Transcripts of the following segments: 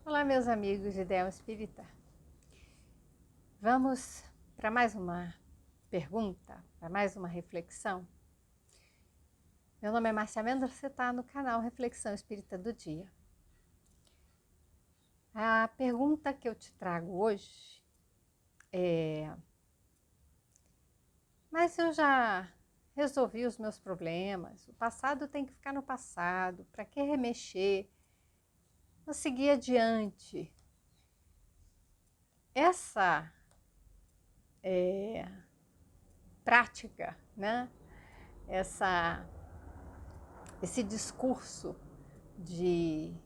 Olá, meus amigos de Ideal Espírita. Vamos para mais uma pergunta, para mais uma reflexão. Meu nome é Márcia Mendes, você está no canal Reflexão Espírita do Dia. A pergunta que eu te trago hoje é: mas eu já resolvi os meus problemas, o passado tem que ficar no passado, para que remexer? Vou seguir adiante. Essa prática, né? Esse discurso de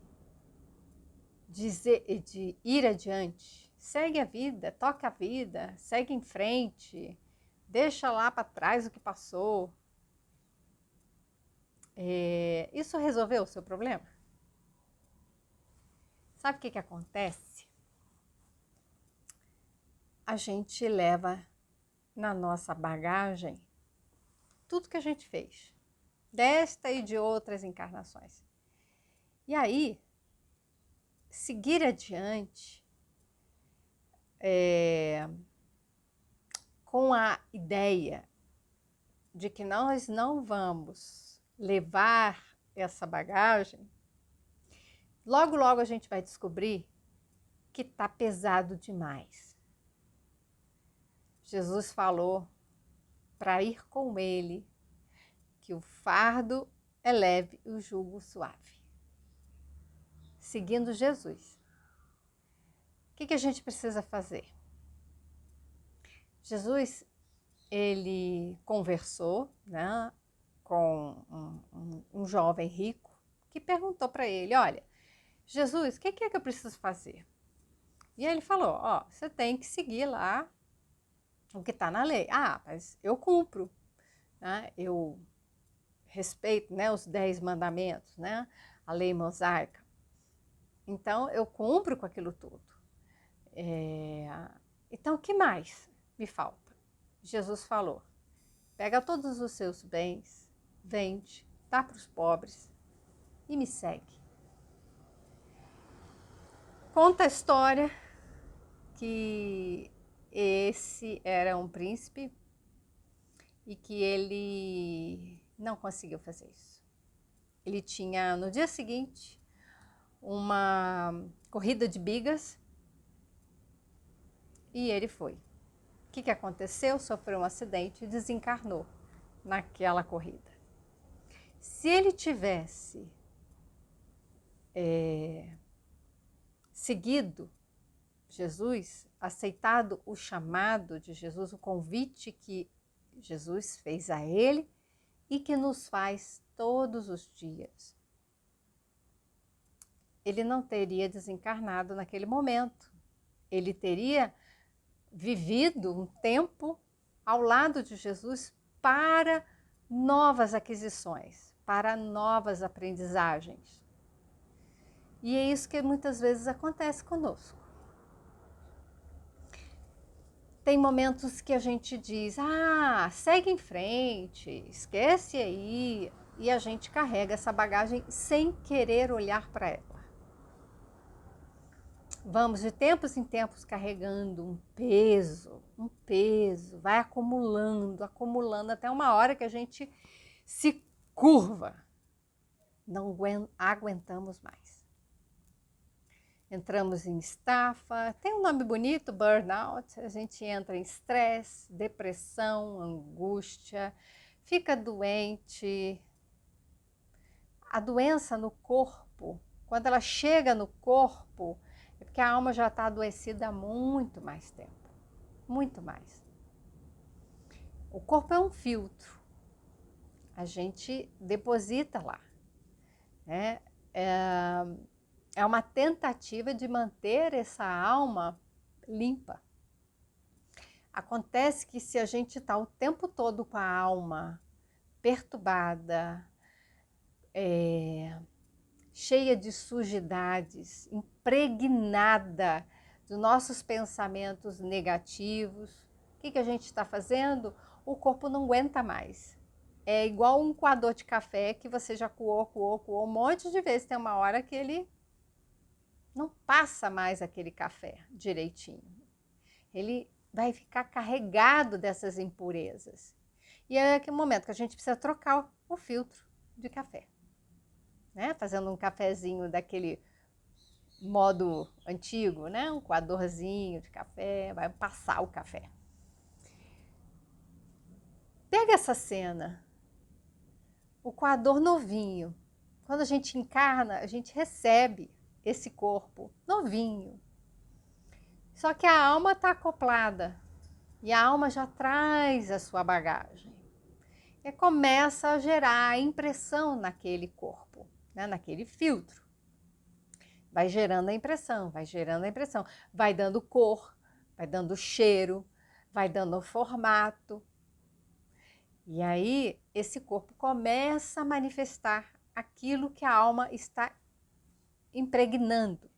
ir adiante, segue a vida, toca a vida, segue em frente, deixa lá para trás o que passou. Isso resolveu o seu problema? Sabe o que acontece? A gente leva na nossa bagagem tudo que a gente fez, desta e de outras encarnações. E aí, seguir adiante com a ideia de que nós não vamos levar essa bagagem, logo, logo a gente vai descobrir que está pesado demais. Jesus falou para ir com ele, que o fardo é leve e o jugo suave. Seguindo Jesus. O que a gente precisa fazer? Jesus, ele conversou, né, com um jovem rico que perguntou para ele: olha, Jesus, o que é que eu preciso fazer? E ele falou: ó, você tem que seguir lá o que está na lei. Ah, mas eu cumpro, né? Eu respeito, né, os 10 mandamentos, né, a lei mosaica. Então, eu cumpro com aquilo tudo. Então, o que mais me falta? Jesus falou: pega todos os seus bens, vende, dá para os pobres e me segue. Conta a história que esse era um príncipe e que ele não conseguiu fazer isso. Ele tinha, no dia seguinte, uma corrida de bigas e ele foi. O que aconteceu? Sofreu um acidente e desencarnou naquela corrida. Se ele tivesse seguido Jesus, aceitado o chamado de Jesus, o convite que Jesus fez a ele e que nos faz todos os dias, ele não teria desencarnado naquele momento. Ele teria vivido um tempo ao lado de Jesus para novas aquisições, para novas aprendizagens. E é isso que muitas vezes acontece conosco. Tem momentos que a gente diz: ah, segue em frente, esquece aí, e a gente carrega essa bagagem sem querer olhar para ela. Vamos de tempos em tempos carregando um peso, vai acumulando até uma hora que a gente se curva, não aguentamos mais. Entramos em estafa, tem um nome bonito, burnout, a gente entra em estresse, depressão, angústia, fica doente. A doença no corpo, quando ela chega no corpo, é porque a alma já está adoecida há muito mais tempo, muito mais. O corpo é um filtro, a gente deposita lá, né? É uma tentativa de manter essa alma limpa. Acontece que se a gente está o tempo todo com a alma perturbada, cheia de sujidades, impregnada dos nossos pensamentos negativos, o que a gente está fazendo? O corpo não aguenta mais. É igual um coador de café que você já coou um monte de vezes. Tem uma hora que ele não passa mais aquele café direitinho. Ele vai ficar carregado dessas impurezas. E é aquele momento que a gente precisa trocar o filtro de café, né? Fazendo um cafezinho daquele modo antigo, né? Um coadorzinho de café, vai passar o café. Pega essa cena, o coador novinho. Quando a gente encarna, a gente recebe esse corpo novinho. Só que a alma está acoplada e a alma já traz a sua bagagem. E começa a gerar impressão naquele corpo, né? Naquele filtro. Vai gerando a impressão, vai gerando a impressão, vai dando cor, vai dando cheiro, vai dando formato. E aí esse corpo começa a manifestar aquilo que a alma está impregnando.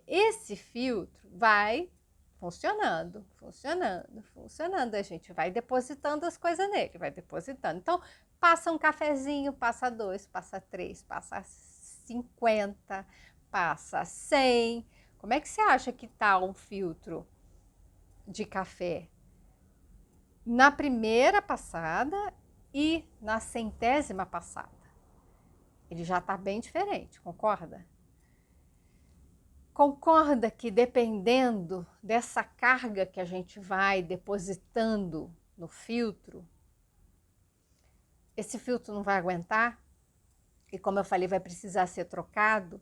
Esse filtro vai funcionando, funcionando, funcionando. A gente vai depositando as coisas nele, vai depositando. Então, passa um cafezinho, passa 2, passa 3, passa 50, passa 100. Como é que você acha que está um filtro de café? Na primeira passada e na 100ª passada. Ele já está bem diferente, concorda? Concorda que dependendo dessa carga que a gente vai depositando no filtro, esse filtro não vai aguentar e, como eu falei, vai precisar ser trocado.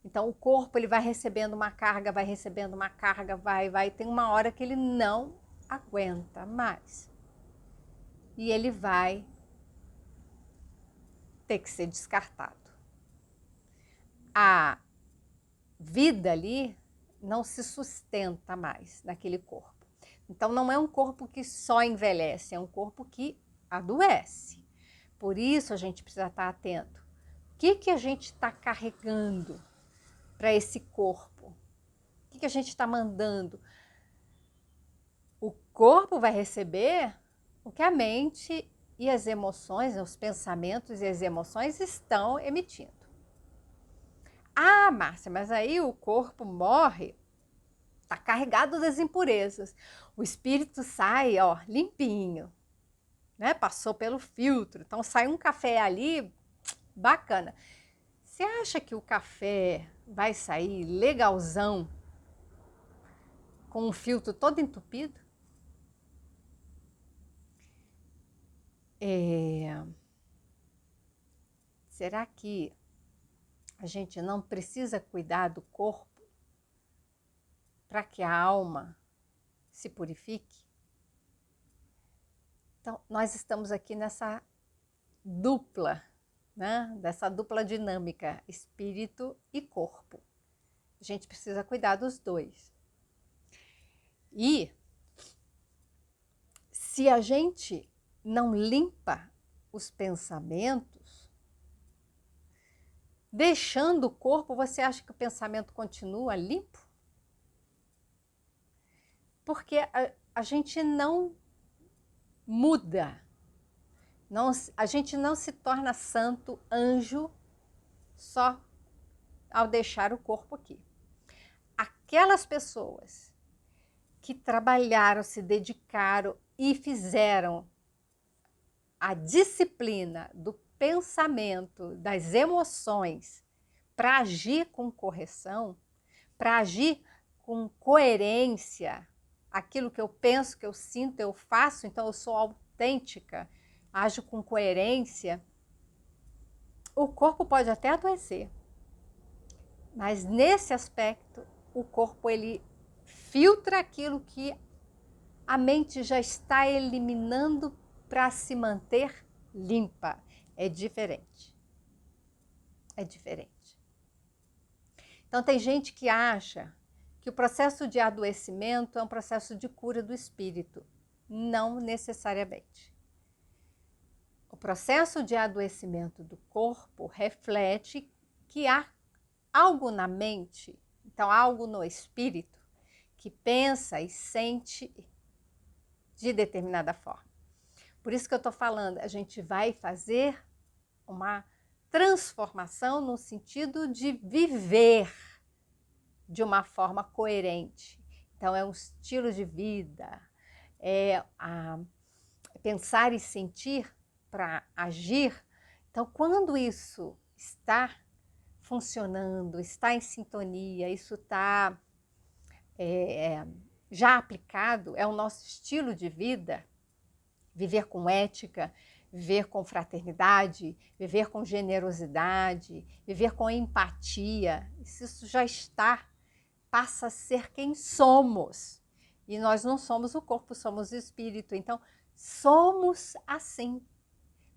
Então o corpo ele vai recebendo uma carga, vai recebendo uma carga, vai, tem uma hora que ele não aguenta mais. E ele vai ter que ser descartado. A vida ali não se sustenta mais naquele corpo. Então não é um corpo que só envelhece, é um corpo que adoece. Por isso a gente precisa estar atento. O que a gente está carregando para esse corpo? O que a gente está mandando? O corpo vai receber o que a mente e as emoções, os pensamentos e as emoções estão emitindo. Ah, Márcia, mas aí o corpo morre, está carregado das impurezas. O espírito sai, ó, limpinho, né? Passou pelo filtro. Então sai um café ali, bacana. Você acha que o café vai sair legalzão com o filtro todo entupido? Será que a gente não precisa cuidar do corpo para que a alma se purifique? Então, nós estamos aqui nessa dupla, né? Dessa dupla dinâmica, espírito e corpo. A gente precisa cuidar dos dois. E se a gente não limpa os pensamentos, deixando o corpo, você acha que o pensamento continua limpo? Porque a gente não muda, a gente não se torna santo, anjo, só ao deixar o corpo aqui. Aquelas pessoas que trabalharam, se dedicaram e fizeram a disciplina do pensamento, das emoções, para agir com correção, para agir com coerência, aquilo que eu penso, que eu sinto, eu faço, então eu sou autêntica, ajo com coerência. O corpo pode até adoecer, mas nesse aspecto, o corpo ele filtra aquilo que a mente já está eliminando para se manter limpa. É diferente. É diferente. Então tem gente que acha que o processo de adoecimento é um processo de cura do espírito. Não necessariamente. O processo de adoecimento do corpo reflete que há algo na mente, então algo no espírito, que pensa e sente de determinada forma. Por isso que eu estou falando, a gente vai fazer uma transformação no sentido de viver, de uma forma coerente. Então, é um estilo de vida, pensar e sentir para agir. Então, quando isso está funcionando, está em sintonia, isso está já aplicado, é o nosso estilo de vida, viver com ética, viver com fraternidade, viver com generosidade, viver com empatia. Se isso já está, passa a ser quem somos. E nós não somos o corpo, somos o espírito. Então, somos assim.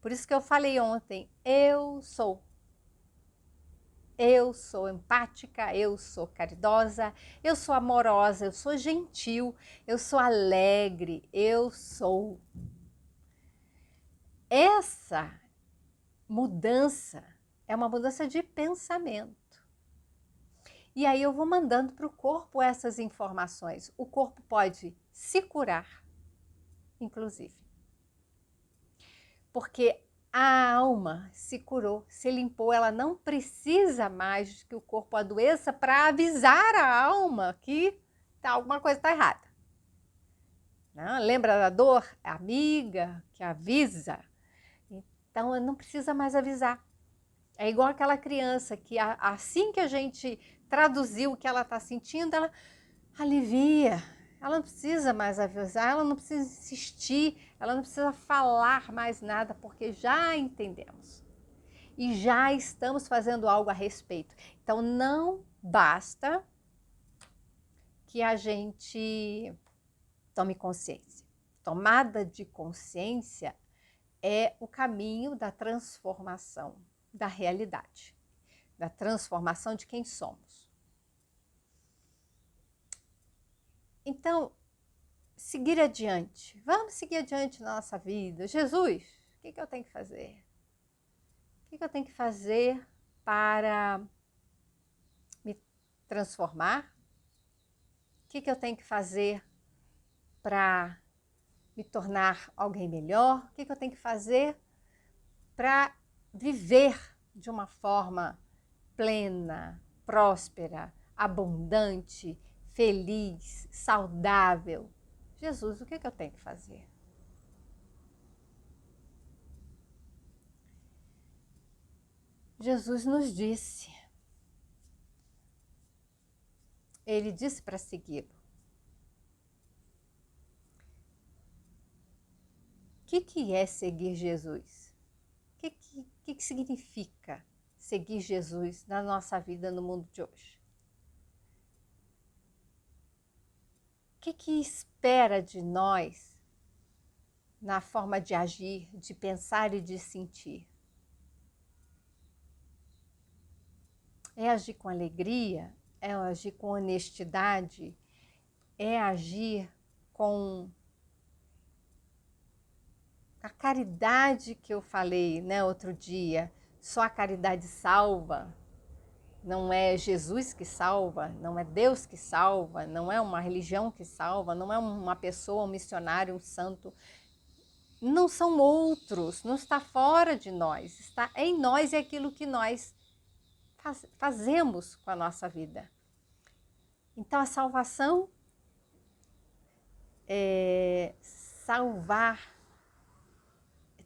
Por isso que eu falei ontem, eu sou. Eu sou empática, eu sou caridosa, eu sou amorosa, eu sou gentil, eu sou alegre, eu sou. Essa mudança é uma mudança de pensamento. E aí eu vou mandando para o corpo essas informações. O corpo pode se curar, inclusive. Porque a alma se curou, se limpou, ela não precisa mais que o corpo adoeça para avisar a alma que alguma coisa está errada. Não? Lembra da dor? A amiga que avisa. Então, não precisa mais avisar. É igual aquela criança que assim que a gente traduziu o que ela está sentindo, ela alivia. Ela não precisa mais avisar, ela não precisa insistir, ela não precisa falar mais nada, porque já entendemos. E já estamos fazendo algo a respeito. Então, não basta que a gente tome consciência. Tomada de consciência é o caminho da transformação da realidade, da transformação de quem somos. Então, seguir adiante. Vamos seguir adiante na nossa vida. Jesus, o que eu tenho que fazer? O que eu tenho que fazer para me transformar? O que eu tenho que fazer para me tornar alguém melhor? O que eu tenho que fazer para viver de uma forma plena, próspera, abundante, feliz, saudável? Jesus, o que eu tenho que fazer? Jesus nos disse. Ele disse para segui-lo. O que é seguir Jesus? O que significa seguir Jesus na nossa vida no mundo de hoje? O que espera de nós na forma de agir, de pensar e de sentir? É agir com alegria? É agir com honestidade? É agir com a caridade que eu falei, né, outro dia? Só a caridade salva. Não é Jesus que salva, não é Deus que salva, não é uma religião que salva, não é uma pessoa, um missionário, um santo. Não são outros, não está fora de nós, está em nós e aquilo que nós fazemos com a nossa vida. Então a salvação salvar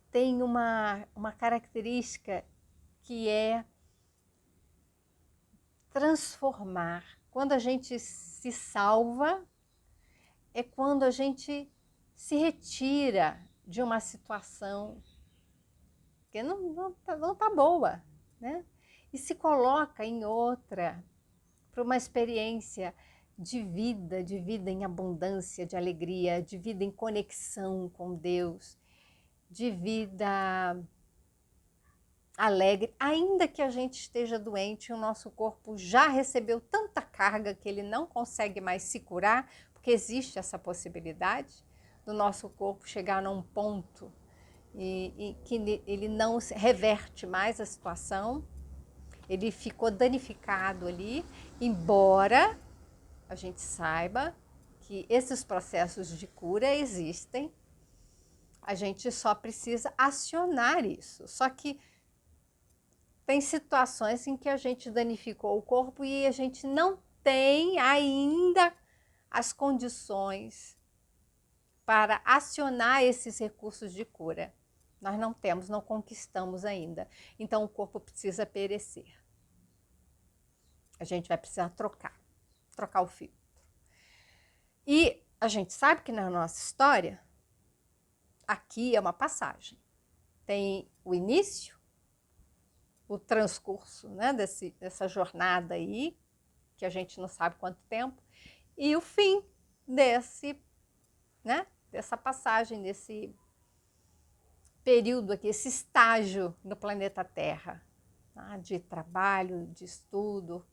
tem uma característica que é transformar. Quando a gente se salva, é quando a gente se retira de uma situação que não tá boa, né? E se coloca em outra, para uma experiência de vida em abundância, de alegria, de vida em conexão com Deus, de vida alegre, ainda que a gente esteja doente, o nosso corpo já recebeu tanta carga que ele não consegue mais se curar, porque existe essa possibilidade do nosso corpo chegar num ponto e que ele não reverte mais a situação, ele ficou danificado ali, embora a gente saiba que esses processos de cura existem, a gente só precisa acionar isso. Só que tem situações em que a gente danificou o corpo e a gente não tem ainda as condições para acionar esses recursos de cura. Nós não temos, não conquistamos ainda. Então o corpo precisa perecer. A gente vai precisar trocar o filtro. E a gente sabe que na nossa história, aqui é uma passagem. Tem o início, o transcurso, né, dessa jornada aí, que a gente não sabe quanto tempo, e o fim dessa passagem, desse período aqui, esse estágio no planeta Terra, tá? De trabalho, de estudo.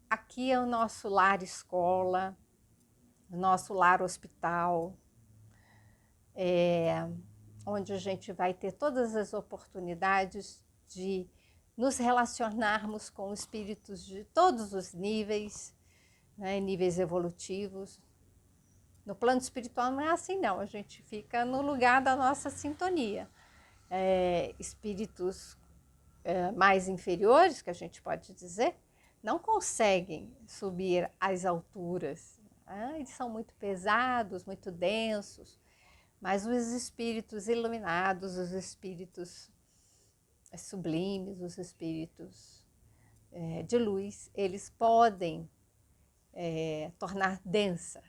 Aqui é o nosso lar escola, o nosso lar hospital, onde a gente vai ter todas as oportunidades de nos relacionarmos com espíritos de todos os níveis, né, níveis evolutivos. No plano espiritual não é assim não, a gente fica no lugar da nossa sintonia. Espíritos mais inferiores, que a gente pode dizer, não conseguem subir às alturas. Eles são muito pesados, muito densos, mas os espíritos iluminados, os espíritos sublimes, os espíritos de luz, eles podem tornar densa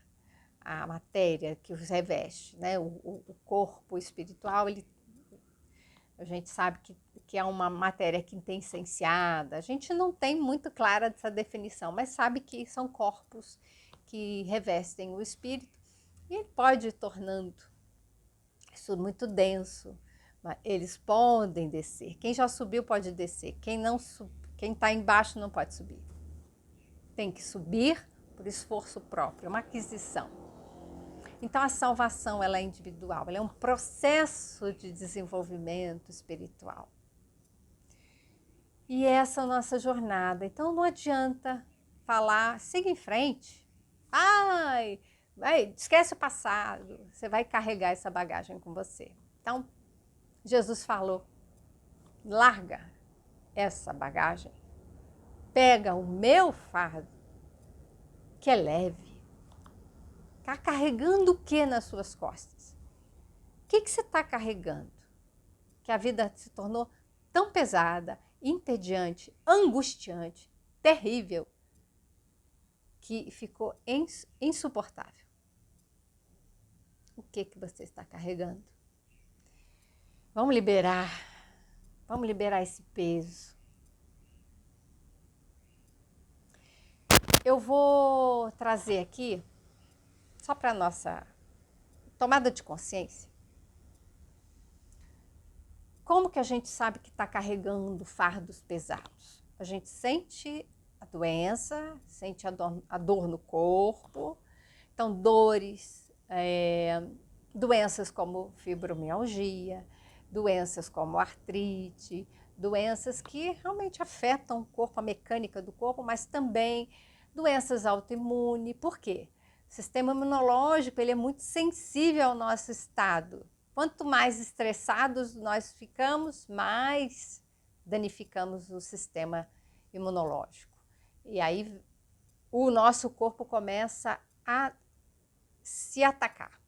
a matéria que os reveste, né? O corpo espiritual, a gente sabe que é uma matéria quintessenciada. A gente não tem muito clara essa definição, mas sabe que são corpos que revestem o espírito e ele pode ir tornando isso muito denso. Eles podem descer. Quem já subiu pode descer. Quem está embaixo não pode subir. Tem que subir por esforço próprio, uma aquisição. Então a salvação ela é individual, ela é um processo de desenvolvimento espiritual. E essa é a nossa jornada. Então não adianta falar, siga em frente. Esquece o passado, você vai carregar essa bagagem com você. Então Jesus falou, larga essa bagagem, pega o meu fardo, que é leve. Está carregando o que nas suas costas? O que você está carregando? Que a vida se tornou tão pesada, entediante, angustiante, terrível, que ficou insuportável. O que você está carregando? Vamos liberar esse peso. Eu vou trazer aqui, só para a nossa tomada de consciência, como que a gente sabe que está carregando fardos pesados? A gente sente a doença, sente a dor no corpo, então dores, doenças como fibromialgia, doenças como artrite, doenças que realmente afetam o corpo, a mecânica do corpo, mas também doenças autoimunes. Por quê? O sistema imunológico ele é muito sensível ao nosso estado. Quanto mais estressados nós ficamos, mais danificamos o sistema imunológico. E aí o nosso corpo começa a se atacar.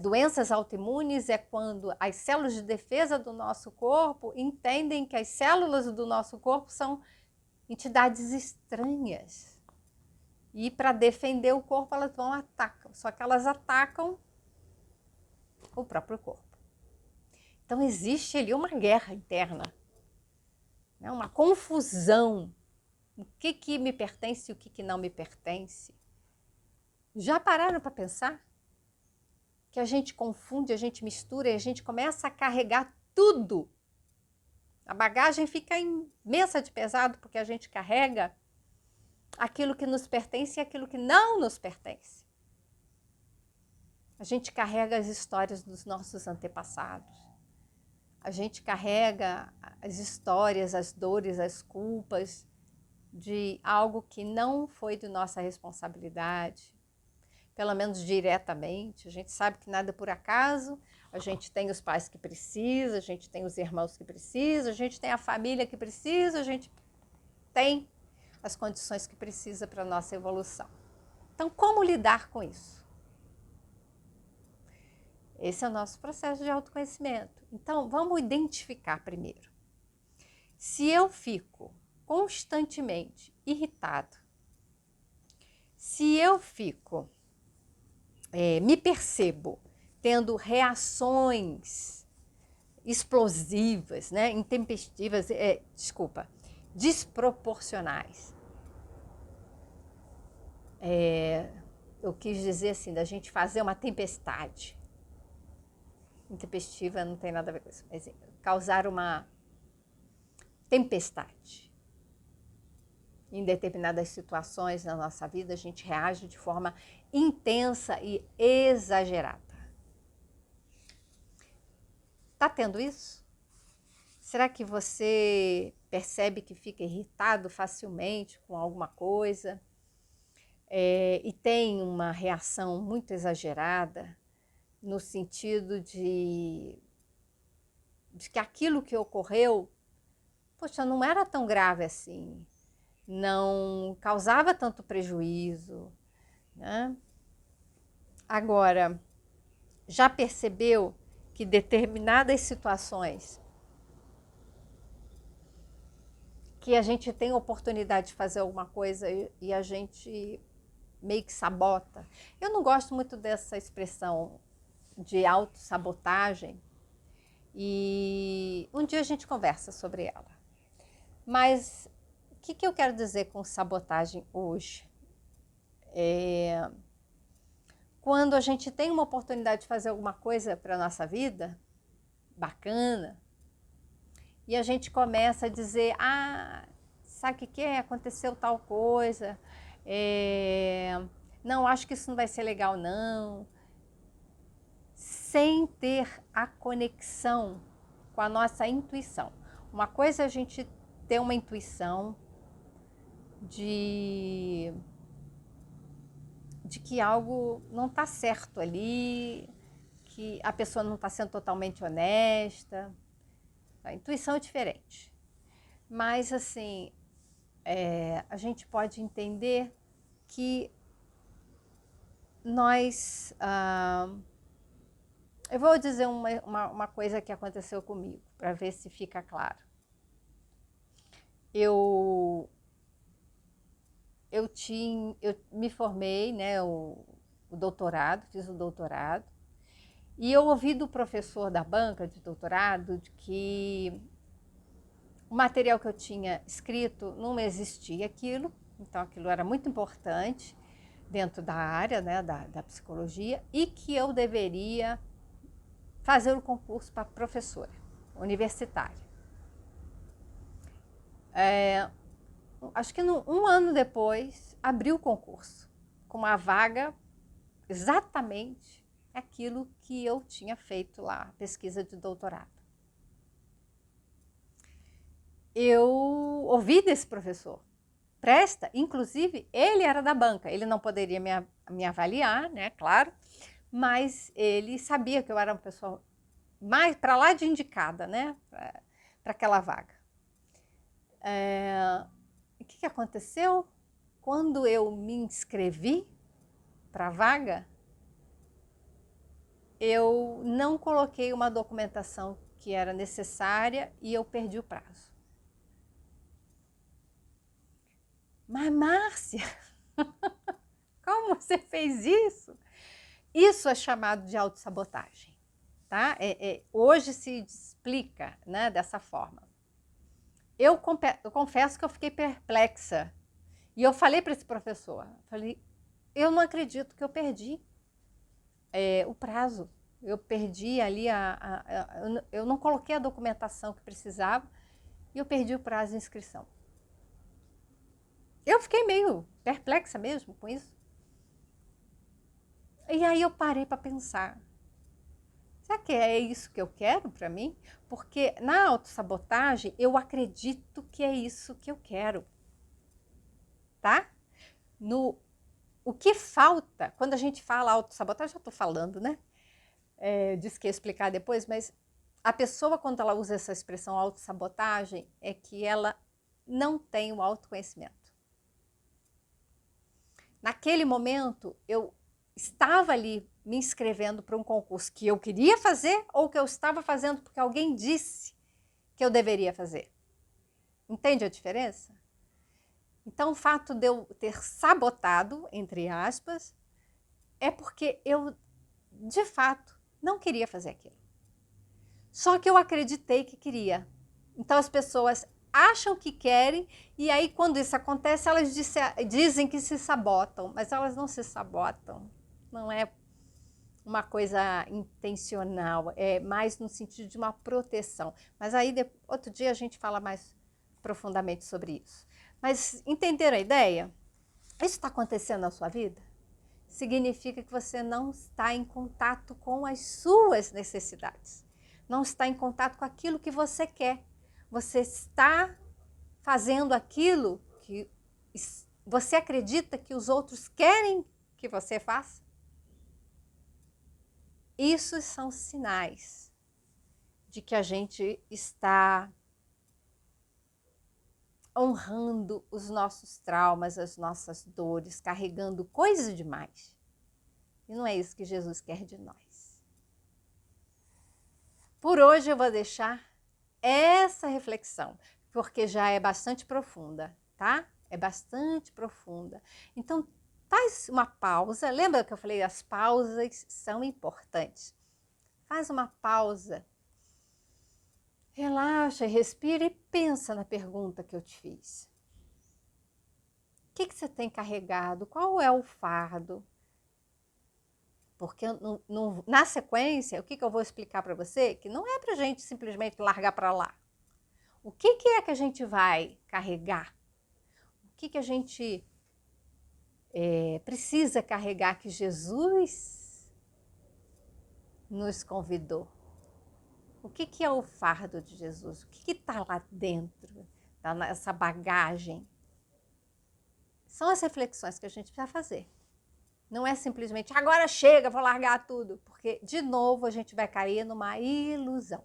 Doenças autoimunes é quando as células de defesa do nosso corpo entendem que as células do nosso corpo são entidades estranhas. E para defender o corpo elas vão atacar, só que elas atacam o próprio corpo. Então existe ali uma guerra interna, né? Uma confusão. O que me pertence e o que não me pertence. Já pararam para pensar? Que a gente confunde, a gente mistura e a gente começa a carregar tudo. A bagagem fica imensa de pesado porque a gente carrega aquilo que nos pertence e aquilo que não nos pertence. A gente carrega as histórias dos nossos antepassados. A gente carrega as histórias, as dores, as culpas de algo que não foi de nossa responsabilidade. Pelo menos diretamente, a gente sabe que nada é por acaso, a gente tem os pais que precisam, a gente tem os irmãos que precisam, a gente tem a família que precisa, a gente tem as condições que precisa para a nossa evolução. Então, como lidar com isso? Esse é o nosso processo de autoconhecimento. Então, vamos identificar primeiro. Se eu fico constantemente irritado, se eu fico, me percebo tendo reações explosivas, né, intempestivas, desproporcionais. Eu quis dizer assim, da gente fazer uma tempestade. Intempestiva não tem nada a ver com isso, mas causar uma tempestade. Em determinadas situações na nossa vida, a gente reage de forma intensa e exagerada. Tá tendo isso? Será que você percebe que fica irritado facilmente com alguma coisa e tem uma reação muito exagerada no sentido de que aquilo que ocorreu, poxa, não era tão grave assim, não causava tanto prejuízo, né? Agora, já percebeu que determinadas situações que a gente tem oportunidade de fazer alguma coisa e a gente meio que sabota? Eu não gosto muito dessa expressão de autossabotagem e um dia a gente conversa sobre ela. Mas o que eu quero dizer com sabotagem hoje? Quando a gente tem uma oportunidade de fazer alguma coisa para a nossa vida, bacana, e a gente começa a dizer, sabe o que é? Aconteceu tal coisa, não, acho que isso não vai ser legal não, sem ter a conexão com a nossa intuição. Uma coisa é a gente ter uma intuição de que algo não está certo ali, que a pessoa não está sendo totalmente honesta. A intuição é diferente. Mas, assim, a gente pode entender que nós... eu vou dizer uma coisa que aconteceu comigo, para ver se fica claro. Eu me formei, né, o doutorado, fiz o doutorado, e eu ouvi do professor da banca de doutorado de que o material que eu tinha escrito não existia aquilo, então aquilo era muito importante dentro da área, né, da psicologia, e que eu deveria fazer o concurso para professora universitária. Acho que um ano depois, abriu o concurso com uma vaga exatamente aquilo que eu tinha feito lá, pesquisa de doutorado. Eu ouvi desse professor, presta, inclusive ele era da banca, ele não poderia me avaliar, né, claro, mas ele sabia que eu era uma pessoa mais para lá de indicada, né, para aquela vaga. O que aconteceu? Quando eu me inscrevi para a vaga, eu não coloquei uma documentação que era necessária e eu perdi o prazo. Mas, Márcia, como você fez isso? Isso é chamado de autossabotagem, tá? Hoje se explica, né, dessa forma. Eu confesso que eu fiquei perplexa. E eu falei para esse professor, falei, eu não acredito que eu perdi o prazo. Eu perdi ali, eu não coloquei a documentação que precisava e eu perdi o prazo de inscrição. Eu fiquei meio perplexa mesmo com isso. E aí eu parei para pensar, será que é isso que eu quero para mim? Porque na autossabotagem eu acredito que é isso que eu quero, tá? O que falta, quando a gente fala autossabotagem, já estou falando, né? Disse que ia explicar depois, mas a pessoa, quando ela usa essa expressão autossabotagem, é que ela não tem o autoconhecimento. naquele momento, eu estava ali me inscrevendo para um concurso que eu queria fazer ou que eu estava fazendo porque alguém disse que eu deveria fazer. Entende a diferença? Então, o fato de eu ter sabotado, entre aspas, é porque eu, de fato, não queria fazer aquilo. Só que eu acreditei que queria. Então, as pessoas acham que querem e aí, quando isso acontece, elas dizem que se sabotam, mas elas não se sabotam. Não é uma coisa intencional, é mais no sentido de uma proteção. Mas aí, outro dia, a gente fala mais profundamente sobre isso. Mas entenderam a ideia? Isso está acontecendo na sua vida? Significa que você não está em contato com as suas necessidades. Não está em contato com aquilo que você quer. Você está fazendo aquilo que você acredita que os outros querem que você faça? Isso são sinais de que a gente está honrando os nossos traumas, as nossas dores, carregando coisa demais. E não é isso que Jesus quer de nós. Por hoje eu vou deixar essa reflexão, porque já é bastante profunda, tá? É bastante profunda. Então, faz uma pausa. Lembra que eu falei, as pausas são importantes. Faz uma pausa. Relaxa, respira e pensa na pergunta que eu te fiz. O que você tem carregado? Qual é o fardo? Porque na sequência, o que eu vou explicar para você? Que não é para a gente simplesmente largar para lá. O que é que a gente vai carregar? O que a gente precisa carregar que Jesus nos convidou? O que é o fardo de Jesus? O que está lá dentro, nessa bagagem? São as reflexões que a gente precisa fazer. Não é simplesmente, agora chega, vou largar tudo. Porque, de novo, a gente vai cair numa ilusão.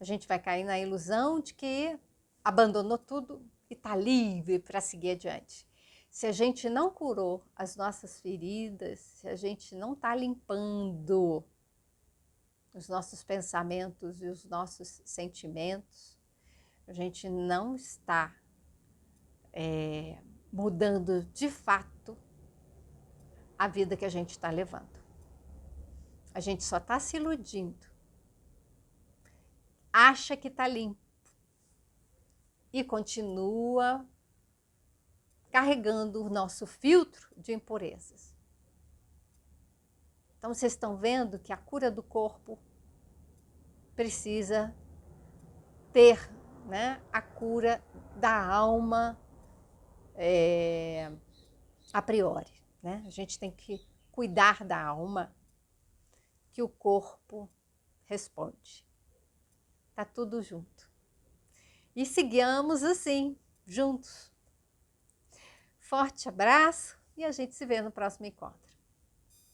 A gente vai cair na ilusão de que abandonou tudo e está livre para seguir adiante. Se a gente não curou as nossas feridas, se a gente não está limpando os nossos pensamentos e os nossos sentimentos, a gente não está mudando de fato a vida que a gente está levando. A gente só está se iludindo. Acha que está limpo e continua carregando o nosso filtro de impurezas. Então, vocês estão vendo que a cura do corpo precisa ter, né, a cura da alma a priori. Né? A gente tem que cuidar da alma, que o corpo responde. Tá tudo junto. E sigamos assim, juntos. Forte abraço e a gente se vê no próximo encontro.